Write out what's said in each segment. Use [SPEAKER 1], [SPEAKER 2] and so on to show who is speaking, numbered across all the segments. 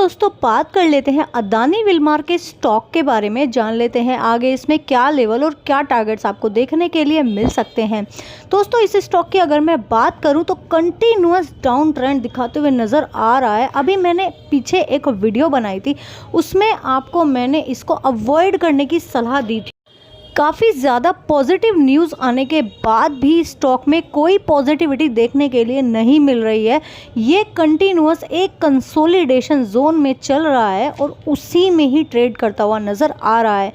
[SPEAKER 1] दोस्तों बात कर लेते हैं अदानी विलमार के स्टॉक के बारे में, जान लेते हैं आगे इसमें क्या लेवल और क्या टारगेट्स आपको देखने के लिए मिल सकते हैं। दोस्तों इस स्टॉक की अगर मैं बात करूं तो कंटिन्यूअस डाउन ट्रेंड दिखाते हुए नज़र आ रहा है। अभी मैंने पीछे एक वीडियो बनाई थी, उसमें आपको मैंने इसको अवॉइड करने की सलाह दी थी। काफ़ी ज़्यादा पॉजिटिव न्यूज़ आने के बाद भी स्टॉक में कोई पॉजिटिविटी देखने के लिए नहीं मिल रही है। ये कंटिन्यूअस एक कंसोलिडेशन जोन में चल रहा है और उसी में ही ट्रेड करता हुआ नज़र आ रहा है।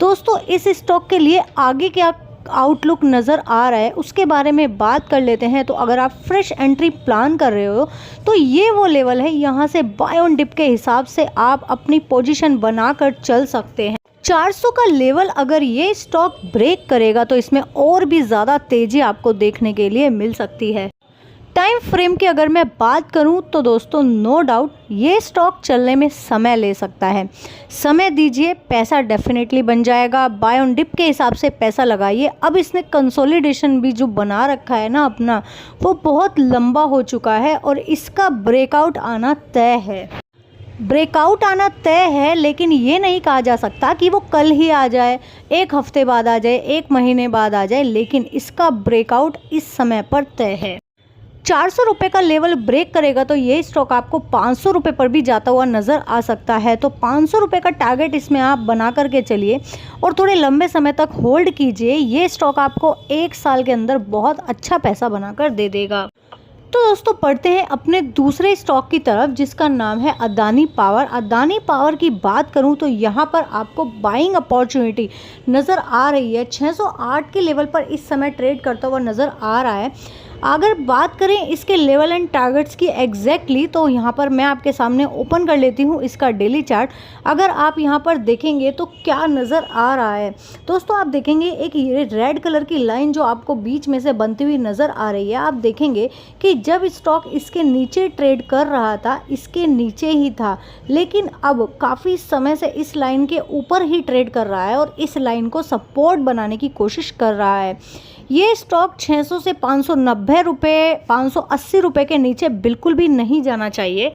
[SPEAKER 1] दोस्तों इस स्टॉक के लिए आगे क्या आउटलुक नज़र आ रहा है उसके बारे में बात कर लेते हैं। तो अगर आप फ्रेश एंट्री प्लान कर रहे हो तो ये वो लेवल है, यहाँ से बाय ऑन डिप के हिसाब से आप अपनी पोजीशन बनाकर चल सकते हैं। 400 का लेवल अगर ये स्टॉक ब्रेक करेगा तो इसमें और भी ज़्यादा तेज़ी आपको देखने के लिए मिल सकती है। टाइम फ्रेम की अगर मैं बात करूं तो दोस्तों नो डाउट ये स्टॉक चलने में समय ले सकता है। समय दीजिए, पैसा डेफिनेटली बन जाएगा। बाय ऑन डिप के हिसाब से पैसा लगाइए। अब इसने कंसोलिडेशन भी जो बना रखा है ना अपना, वो बहुत लंबा हो चुका है और इसका ब्रेकआउट आना तय है। ब्रेकआउट आना तय है, लेकिन ये नहीं कहा जा सकता कि वो कल ही आ जाए, एक हफ्ते बाद आ जाए, एक महीने बाद आ जाए, लेकिन इसका ब्रेकआउट इस समय पर तय है। 400 रुपये का लेवल ब्रेक करेगा तो ये स्टॉक आपको 500 रुपये पर भी जाता हुआ नज़र आ सकता है। तो 500 रुपये का टारगेट इसमें आप बना करके चलिए और थोड़े लंबे समय तक होल्ड कीजिए। ये स्टॉक आपको 1 साल के अंदर बहुत अच्छा पैसा बनाकर दे देगा। तो दोस्तों बढ़ते हैं अपने दूसरे स्टॉक की तरफ, जिसका नाम है अदानी पावर। अदानी पावर की बात करूं तो यहां पर आपको बाइंग अपॉर्चुनिटी नज़र आ रही है। 608 के लेवल पर इस समय ट्रेड करता हुआ नज़र आ रहा है। अगर बात करें इसके लेवल एंड टारगेट्स की एग्जैक्टली, तो यहाँ पर मैं आपके सामने ओपन कर लेती हूँ इसका डेली चार्ट। अगर आप यहाँ पर देखेंगे तो क्या नज़र आ रहा है दोस्तों, आप देखेंगे एक ये रेड कलर की लाइन जो आपको बीच में से बनती हुई नज़र आ रही है। आप देखेंगे कि जब स्टॉक इसके नीचे ट्रेड कर रहा था, इसके नीचे ही था, लेकिन अब काफ़ी समय से इस लाइन के ऊपर ही ट्रेड कर रहा है और इस लाइन को सपोर्ट बनाने की कोशिश कर रहा है। ये स्टॉक 600 से 590 रुपये, 580 रुपये के नीचे बिल्कुल भी नहीं जाना चाहिए।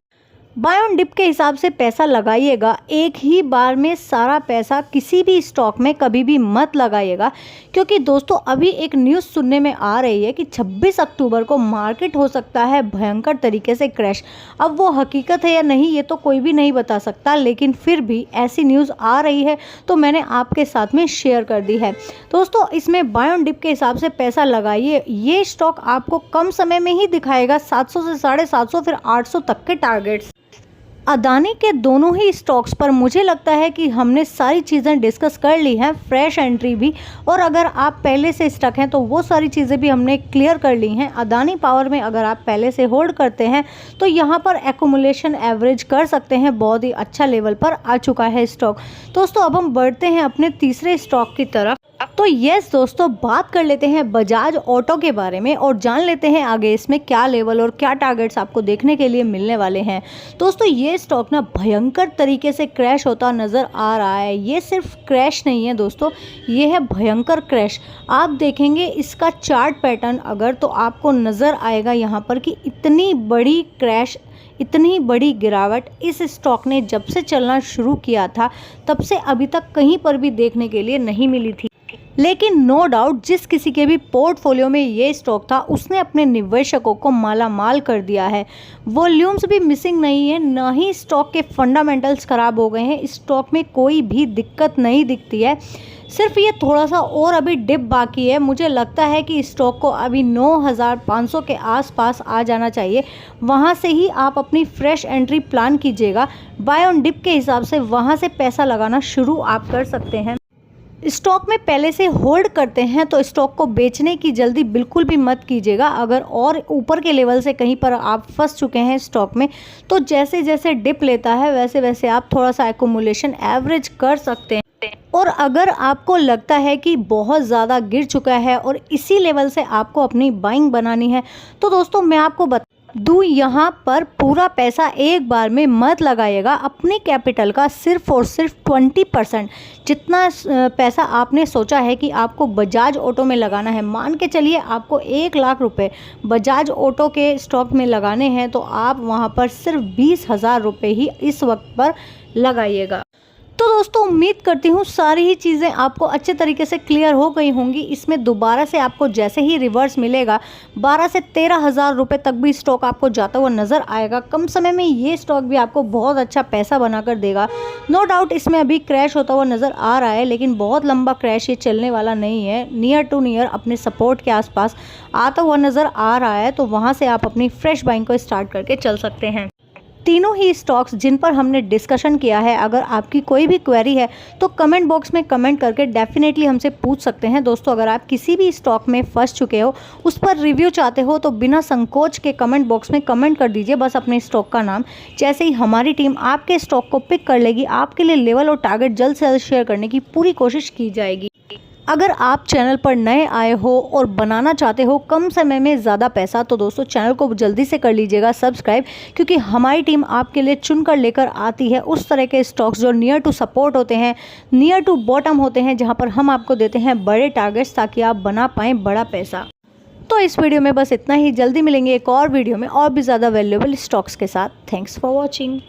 [SPEAKER 1] बाय ऑन डिप के हिसाब से पैसा लगाइएगा। एक ही बार में सारा पैसा किसी भी स्टॉक में कभी भी मत लगाइएगा, क्योंकि दोस्तों अभी एक न्यूज़ सुनने में आ रही है कि 26 अक्टूबर को मार्केट हो सकता है भयंकर तरीके से क्रैश। अब वो हकीकत है या नहीं ये तो कोई भी नहीं बता सकता, लेकिन फिर भी ऐसी न्यूज़ आ रही है तो मैंने आपके साथ में शेयर कर दी है। दोस्तों इसमें बाय ऑन डिप के हिसाब से पैसा लगाइए। ये स्टॉक आपको कम समय में ही दिखाएगा 700 से 750 फिर 800 तक के टारगेट्स। अदानी के दोनों ही स्टॉक्स पर मुझे लगता है कि हमने सारी चीज़ें डिस्कस कर ली हैं, फ्रेश एंट्री भी, और अगर आप पहले से स्टक हैं तो वो सारी चीज़ें भी हमने क्लियर कर ली हैं। अदानी पावर में अगर आप पहले से होल्ड करते हैं तो यहाँ पर एक्यूमुलेशन एवरेज कर सकते हैं, बहुत ही अच्छा लेवल पर आ चुका है स्टॉक। दोस्तों अब हम बढ़ते हैं अपने तीसरे स्टॉक की तरफ। तो यस दोस्तों बात कर लेते हैं बजाज ऑटो के बारे में और जान लेते हैं आगे इसमें क्या लेवल और क्या टारगेट्स आपको देखने के लिए मिलने वाले हैं। दोस्तों ये स्टॉक ना भयंकर तरीके से क्रैश होता नज़र आ रहा है। ये सिर्फ क्रैश नहीं है दोस्तों, ये है भयंकर क्रैश। आप देखेंगे इसका चार्ट पैटर्न अगर, तो आपको नज़र आएगा यहाँ पर कि इतनी बड़ी क्रैश, इतनी बड़ी गिरावट इस स्टॉक ने जब से चलना शुरू किया था तब से अभी तक कहीं पर भी देखने के लिए नहीं मिली थी। लेकिन नो डाउट जिस किसी के भी पोर्टफोलियो में ये स्टॉक था उसने अपने निवेशकों को माला माल कर दिया है। वॉल्यूम्स भी मिसिंग नहीं है, ना ही स्टॉक के फंडामेंटल्स ख़राब हो गए हैं। स्टॉक में कोई भी दिक्कत नहीं दिखती है, सिर्फ ये थोड़ा सा और अभी डिप बाकी है। मुझे लगता है कि स्टॉक को अभी 9500 के आसपास आ जाना चाहिए, वहाँ से ही आप अपनी फ्रेश एंट्री प्लान कीजिएगा। बाय ऑन डिप के हिसाब से वहाँ से पैसा लगाना शुरू आप कर सकते हैं। स्टॉक में पहले से होल्ड करते हैं तो स्टॉक को बेचने की जल्दी बिल्कुल भी मत कीजिएगा। अगर और ऊपर के लेवल से कहीं पर आप फंस चुके हैं स्टॉक में, तो जैसे जैसे डिप लेता है वैसे वैसे आप थोड़ा सा एक्यूमुलेशन एवरेज कर सकते हैं। और अगर आपको लगता है कि बहुत ज़्यादा गिर चुका है और इसी लेवल से आपको अपनी बाइंग बनानी है, तो दोस्तों मैं आपको यहाँ पर पूरा पैसा एक बार में मत लगाइएगा। अपनी कैपिटल का सिर्फ और सिर्फ 20% जितना पैसा आपने सोचा है कि आपको बजाज ऑटो में लगाना है, मान के चलिए आपको 1 लाख रुपए बजाज ऑटो के स्टॉक में लगाने हैं, तो आप वहाँ पर सिर्फ 20,000 रुपये ही इस वक्त पर लगाइएगा। तो दोस्तों उम्मीद करती हूँ सारी ही चीज़ें आपको अच्छे तरीके से क्लियर हो गई होंगी। इसमें दोबारा से आपको जैसे ही रिवर्स मिलेगा 12 से 13,000 रुपये तक भी स्टॉक आपको जाता हुआ नज़र आएगा। कम समय में ये स्टॉक भी आपको बहुत अच्छा पैसा बनाकर देगा। नो डाउट इसमें अभी क्रैश होता हुआ नज़र आ रहा है, लेकिन बहुत लंबा क्रैश ये चलने वाला नहीं है। नियर टू नियर अपने सपोर्ट के आसपास आता हुआ नज़र आ रहा है, तो वहाँ से आप अपनी फ्रेश बाइंग को स्टार्ट करके चल सकते हैं। तीनों ही स्टॉक्स जिन पर हमने डिस्कशन किया है, अगर आपकी कोई भी क्वेरी है तो कमेंट बॉक्स में कमेंट करके डेफिनेटली हमसे पूछ सकते हैं। दोस्तों अगर आप किसी भी स्टॉक में फंस चुके हो, उस पर रिव्यू चाहते हो, तो बिना संकोच के कमेंट बॉक्स में कमेंट कर दीजिए बस अपने स्टॉक का नाम। जैसे ही हमारी टीम आपके स्टॉक को पिक कर लेगी, आपके लिए लेवल और टारगेट जल्द से जल्द शेयर करने की पूरी कोशिश की जाएगी। अगर आप चैनल पर नए आए हो और बनाना चाहते हो कम समय में ज़्यादा पैसा, तो दोस्तों चैनल को जल्दी से कर लीजिएगा सब्सक्राइब, क्योंकि हमारी टीम आपके लिए चुनकर लेकर आती है उस तरह के स्टॉक्स जो नियर टू सपोर्ट होते हैं, नियर टू बॉटम होते हैं, जहां पर हम आपको देते हैं बड़े टारगेट्स ताकि आप बना पाएँ बड़ा पैसा। तो इस वीडियो में बस इतना ही। जल्दी मिलेंगे एक और वीडियो में और भी ज़्यादा वैल्यूएबल स्टॉक्स के साथ। Thanks for watching.